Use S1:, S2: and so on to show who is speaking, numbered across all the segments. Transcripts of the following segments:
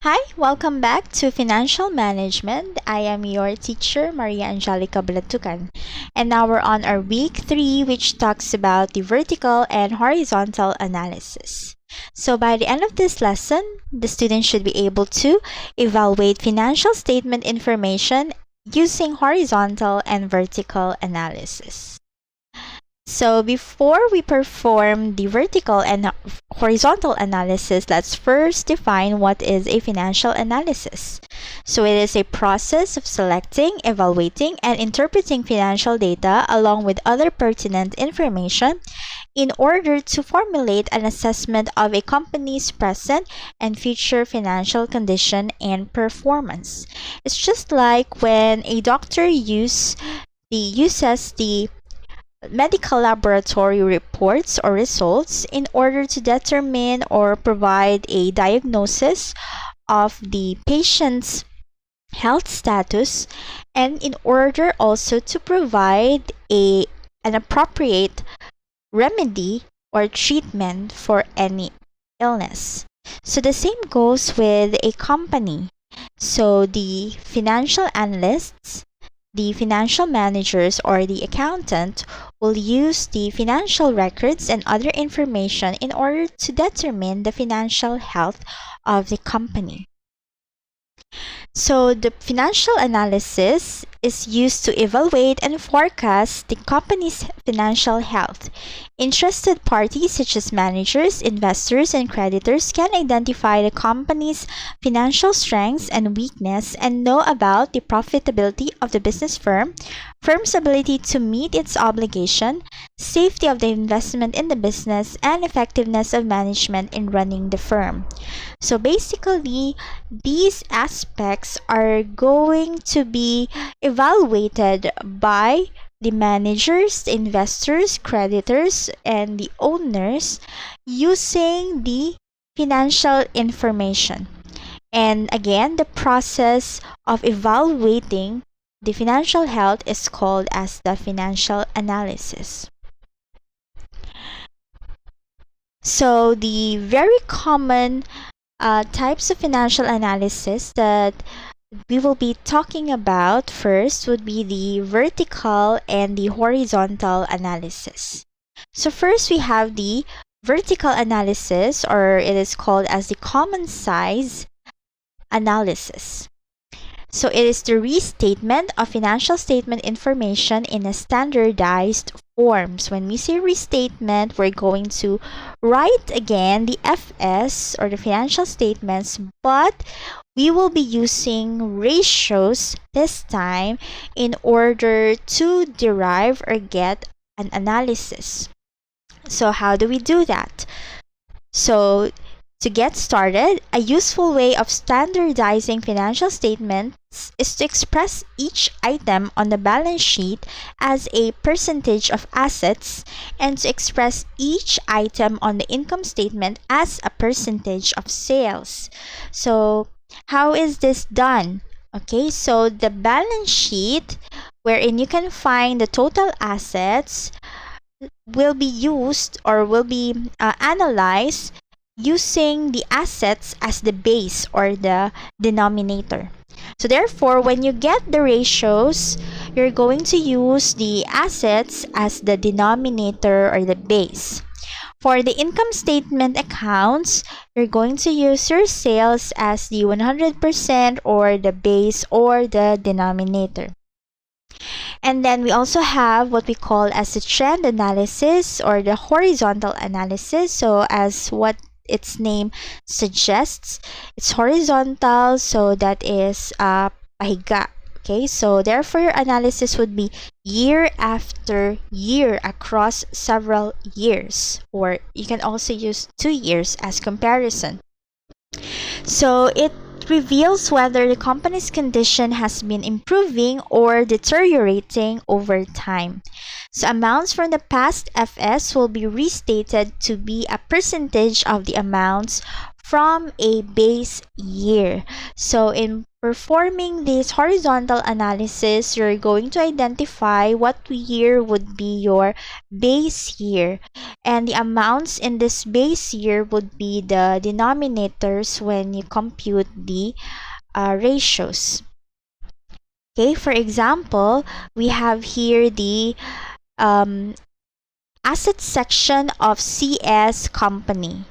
S1: Hi, welcome back to Financial Management. I am your teacher, Maria Angelica Blatucan. And now we're on our week 3, which talks about the vertical and horizontal analysis. So by the end of this lesson, the student should be able to evaluate financial statement information using horizontal and vertical analysis. So before we perform the vertical and horizontal analysis, let's first define what is a financial analysis. So it is a process of selecting, evaluating, and interpreting financial data along with other pertinent information in order to formulate an assessment of a company's present and future financial condition and performance. It's just like when a doctor uses the medical laboratory reports or results in order to determine or provide a diagnosis of the patient's health status, and in order also to provide an appropriate remedy or treatment for any illness. So the same goes with a company. So the financial analysts, the financial managers, or the accountant will use the financial records and other information in order to determine the financial health of the company. So the financial analysis is used to evaluate and forecast the company's financial health. Interested parties such as managers, investors, and creditors can identify the company's financial strengths and weakness and know about the profitability of the business firm's ability to meet its obligation, safety of the investment in the business, and effectiveness of management in running the firm. So basically, these aspects are going to be evaluated by the managers, the investors, creditors, and the owners using the financial information. And again, the process of evaluating the financial health is called as the financial analysis. So the very common types of financial analysis that we will be talking about first would be the vertical and the horizontal analysis. So first we have the vertical analysis, or it is called as the common size analysis. So it is the restatement of financial statement information in a standardized forms. When we say restatement, we're going to write again the FS or the financial statements, but we will be using ratios this time in order to derive or get an analysis. So how do we do that? So to get started, a useful way of standardizing financial statements is to express each item on the balance sheet as a percentage of assets and to express each item on the income statement as a percentage of sales. So how is this done? Okay, so the balance sheet wherein you can find the total assets will be used or will be analyzed using the assets as the base or the denominator. So therefore, when you get the ratios, you're going to use the assets as the denominator or the base. For the income statement accounts, you're going to use your sales as the 100% or the base or the denominator. And then we also have what we call as the trend analysis or the horizontal analysis. So as what its name suggests, it's horizontal, so that is pahiga. Okay, so therefore your analysis would be year after year across several years, or you can also use 2 years as comparison. So it reveals whether the company's condition has been improving or deteriorating over time. So amounts from the past FS will be restated to be a percentage of the amounts from a base year. So in performing this horizontal analysis, you're going to identify what year would be your base year, and the amounts in this base year would be the denominators when you compute the ratios. Okay, for example, we have here the um, asset section of CS company.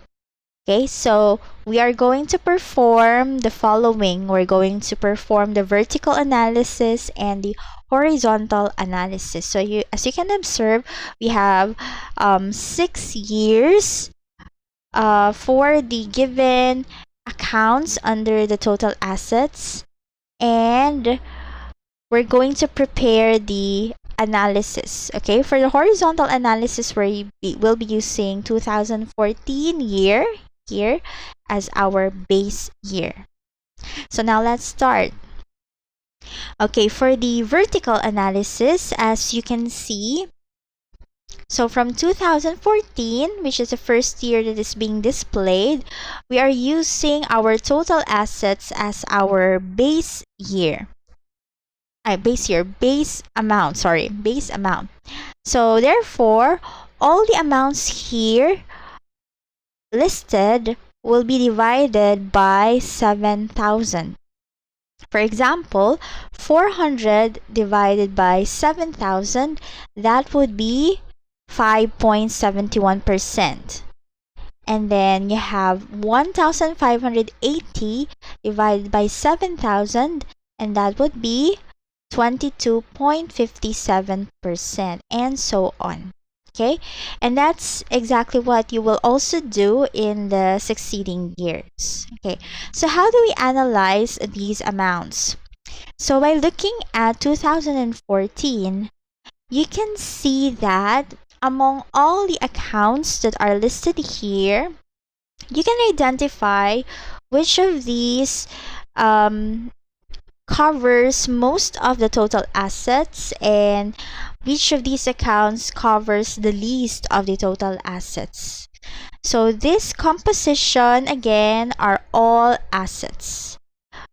S1: Okay, so we are going to perform the following. We're going to perform the vertical analysis and the horizontal analysis. So as you can observe, we have 6 years for the given accounts under the total assets, and we're going to prepare the analysis. Okay, for the horizontal analysis, we'll be using 2014 year here as our base year. So now let's start. Okay, for the vertical analysis, as you can see, so from 2014, which is the first year that is being displayed, we are using our total assets as our base year. Base amount. So therefore, all the amounts here listed will be divided by 7,000. For example, 400 divided by 7,000, that would be 5.71%. And then you have 1,580 divided by 7,000, and that would be 22.57%, and so on. Okay, and that's exactly what you will also do in the succeeding years. Okay, so how do we analyze these amounts? So by looking at 2014, you can see that among all the accounts that are listed here, you can identify which of these covers most of the total assets, and which of these accounts covers the least of the total assets. So this composition again are all assets,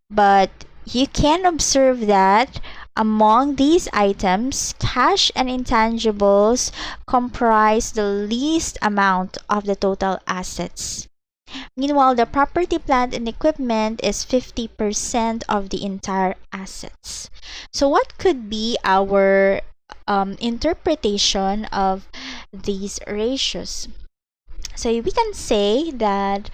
S1: but you can observe that among these items, cash and intangibles comprise the least amount of the total assets. Meanwhile, the property, plant, and equipment is 50% of the entire assets. So what could be our interpretation of these ratios? So we can say that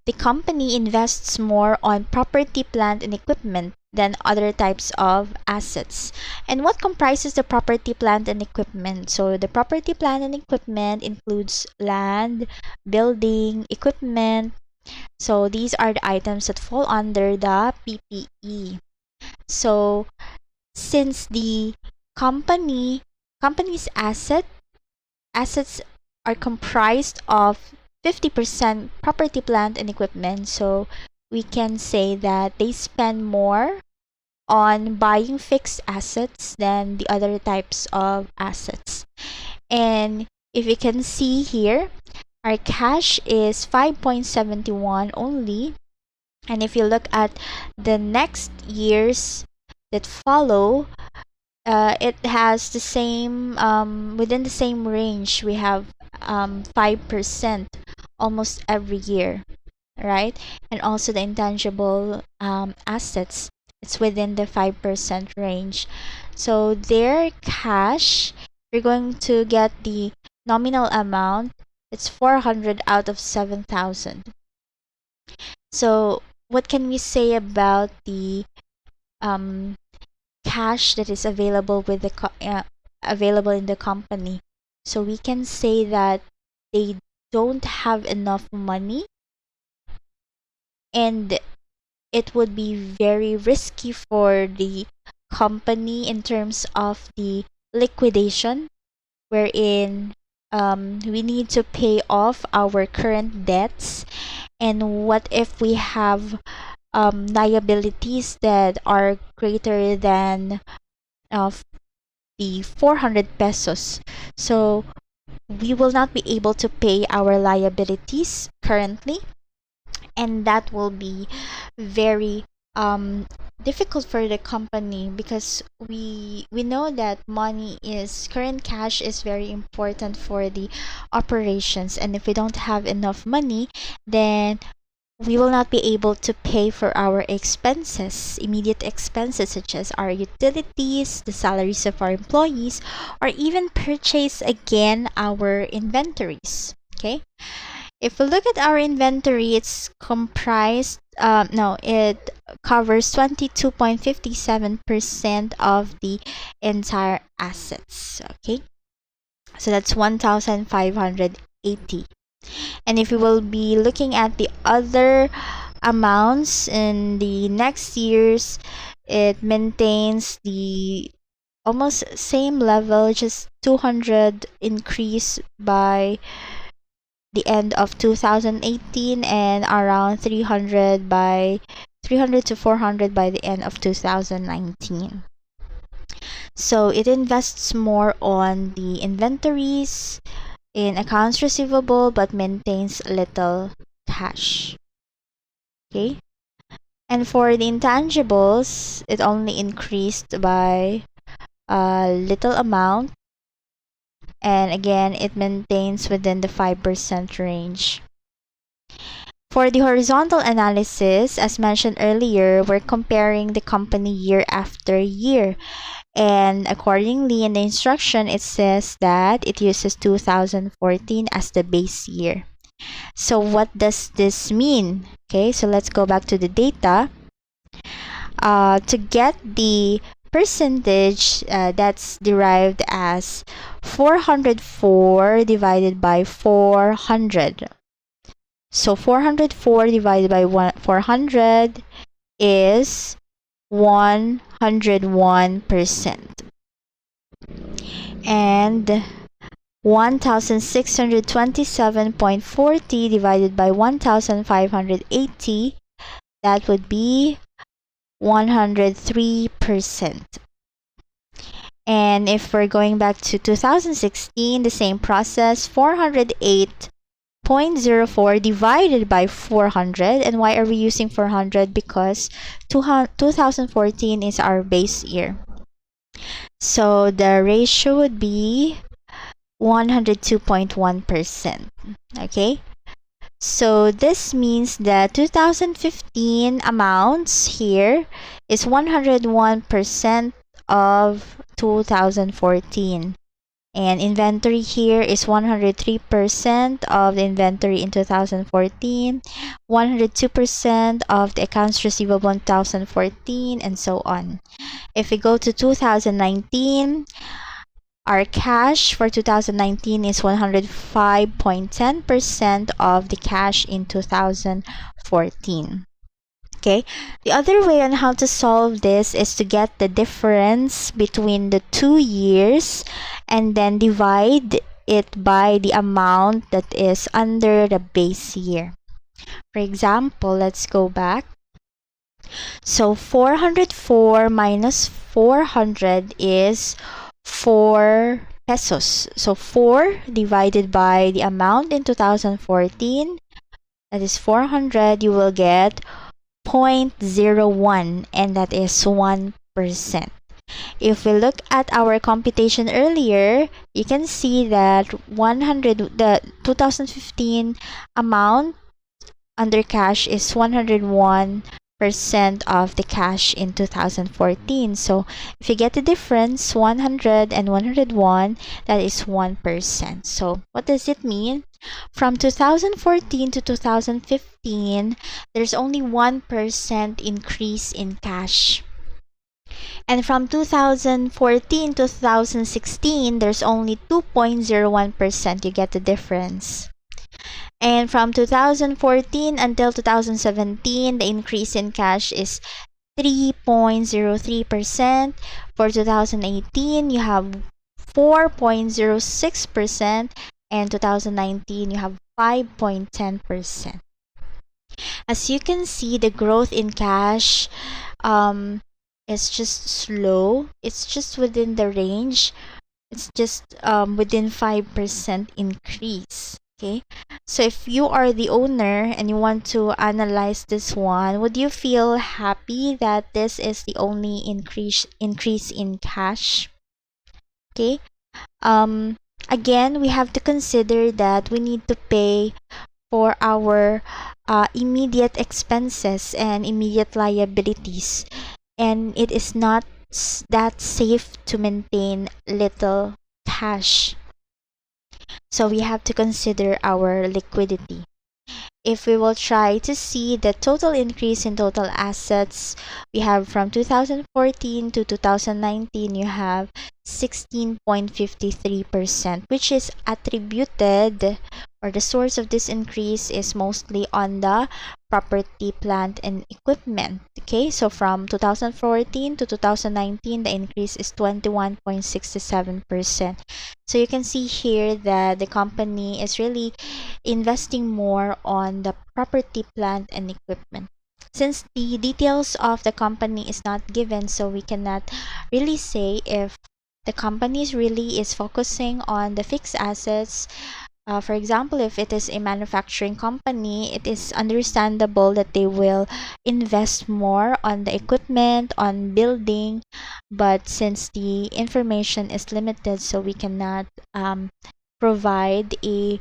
S1: the company invests more on property, plant, and equipment than other types of assets. And what comprises the property, plant, and equipment? So the property, plant, and equipment includes land, building, equipment. So these are the items that fall under the PPE. So since the company's assets are comprised of 50% property, plant, and equipment, so we can say that they spend more on buying fixed assets than the other types of assets. And if you can see here, our cash is 5.71 only, and if you look at the next years that follow, it has the same within the same range. We have 5% almost every year, right? And also the intangible assets, it's within the 5% range. So their cash, you're going to get the nominal amount. It's 400 out of 7,000. So what can we say about the cash that is available with the available in the company? So we can say that they don't have enough money, and it would be very risky for the company in terms of the liquidation, wherein we need to pay off our current debts. And what if we have liabilities that are greater than the 400 pesos? So we will not be able to pay our liabilities currently, and that will be very difficult for the company, because we know that current cash is very important for the operations, and if we don't have enough money, then we will not be able to pay for our expenses, immediate expenses such as our utilities, the salaries of our employees, or even purchase again our inventories. Okay, if we look at our inventory, it covers 22.57% of the entire assets. Okay, so that's 1,580. And if we will be looking at the other amounts in the next years, it maintains the almost same level, just 200 increase by the end of 2018, and around 300 to 400 by the end of 2019. So it invests more on the inventories in accounts receivable, but maintains little cash. Okay, and for the intangibles, it only increased by a little amount, and again it maintains within the 5% range. For the horizontal analysis, as mentioned earlier, we're comparing the company year after year, and accordingly in the instruction it says that it uses 2014 as the base year. So what does this mean? Okay, so let's go back to the data. To get the percentage, that's derived as 404 divided by 400. So 404 divided by 400 is 101%. And 1627.40 divided by 1580, that would be 103%. And if we're going back to 2016, the same process, 408.04 divided by 400. And why are we using 400? Because 2014 is our base year. So the ratio would be 102.1%. Okay, so this means that 2015 amounts here is 101% of 2014, and inventory here is 103% of the inventory in 2014, 102% of the accounts receivable in 2014, and so on. If we go to 2019, our cash for 2019 is 105.10% of the cash in 2014. Okay, the other way on how to solve this is to get the difference between the 2 years and then divide it by the amount that is under the base year. For example, let's go back. So 404 minus 400 is 4 pesos. So 4 divided by the amount in 2014, that is 400, you will get 0.01, and that is 1%. If we look at our computation earlier, you can see that the 2015 amount under cash is 101% of the cash in 2014. So if you get the difference, 100 and 101, that is 1%. So what does it mean? From 2014 to 2015, there's only 1% increase in cash. And from 2014 to 2016, there's only 2.01%. You get the difference. And from 2014 until 2017, the increase in cash is 3.03%. For 2018, you have 4.06%, and 2019, you have 5.10%. As you can see, the growth in cash is just slow. It's just within the range. It's just within 5% increase. Okay, so if you are the owner and you want to analyze this one, would you feel happy that this is the only increase in cash? Okay, um again, we have to consider that we need to pay for our immediate expenses and immediate liabilities, and it is not that safe to maintain little cash. So we have to consider our liquidity. If we will try to see the total increase in total assets, we have from 2014 to 2019, you have 16.53%, which is attributed, or the source of this increase is mostly on the property, plant, and equipment. Okay, so from 2014 to 2019, the increase is 21.67%. So you can see here that the company is really investing more on the property, plant, and equipment. Since the details of the company is not given, so we cannot really say if the company really is focusing on the fixed assets. For example, if it is a manufacturing company, it is understandable that they will invest more on the equipment, on building. But since the information is limited, so we cannot provide a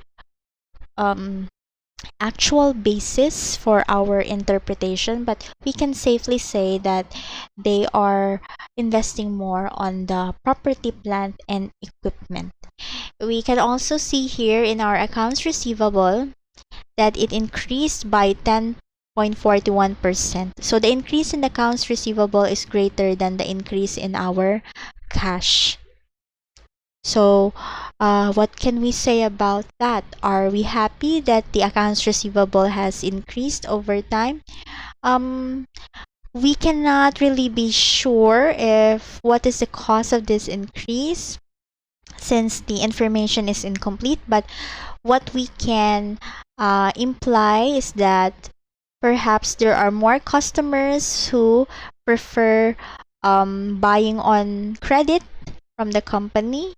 S1: um, actual basis for our interpretation, but we can safely say that they are investing more on the property, plant, and equipment. We can also see here in our accounts receivable that it increased by 10.41%. So the increase in accounts receivable is greater than the increase in our cash. So, what can we say about that? Are we happy that the accounts receivable has increased over time? Um, we cannot really be sure if what is the cause of this increase, since the information is incomplete. But what we can imply is that perhaps there are more customers who prefer buying on credit from the company.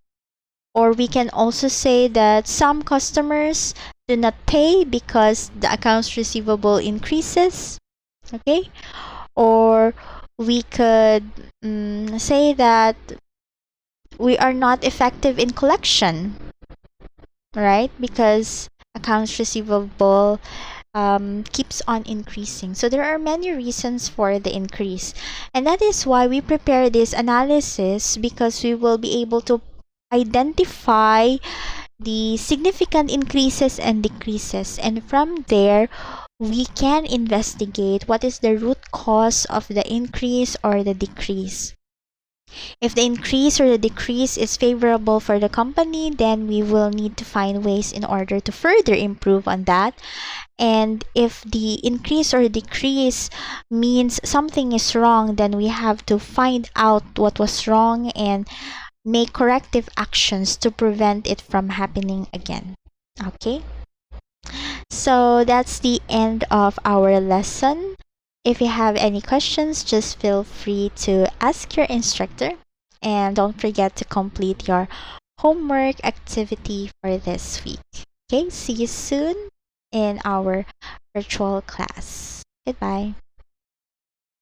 S1: Or we can also say that some customers do not pay because the accounts receivable increases. Okay? Or we could say that we are not effective in collection, right? Because accounts receivable keeps on increasing. So there are many reasons for the increase. And that is why we prepare this analysis, because we will be able to identify the significant increases and decreases. And from there, we can investigate what is the root cause of the increase or the decrease. If the increase or the decrease is favorable for the company, then we will need to find ways in order to further improve on that. And if the increase or decrease means something is wrong, then we have to find out what was wrong and make corrective actions to prevent it from happening again. Okay? So that's the end of our lesson. If you have any questions, just feel free to ask your instructor. And don't forget to complete your homework activity for this week. Okay, see you soon in our virtual class. Goodbye.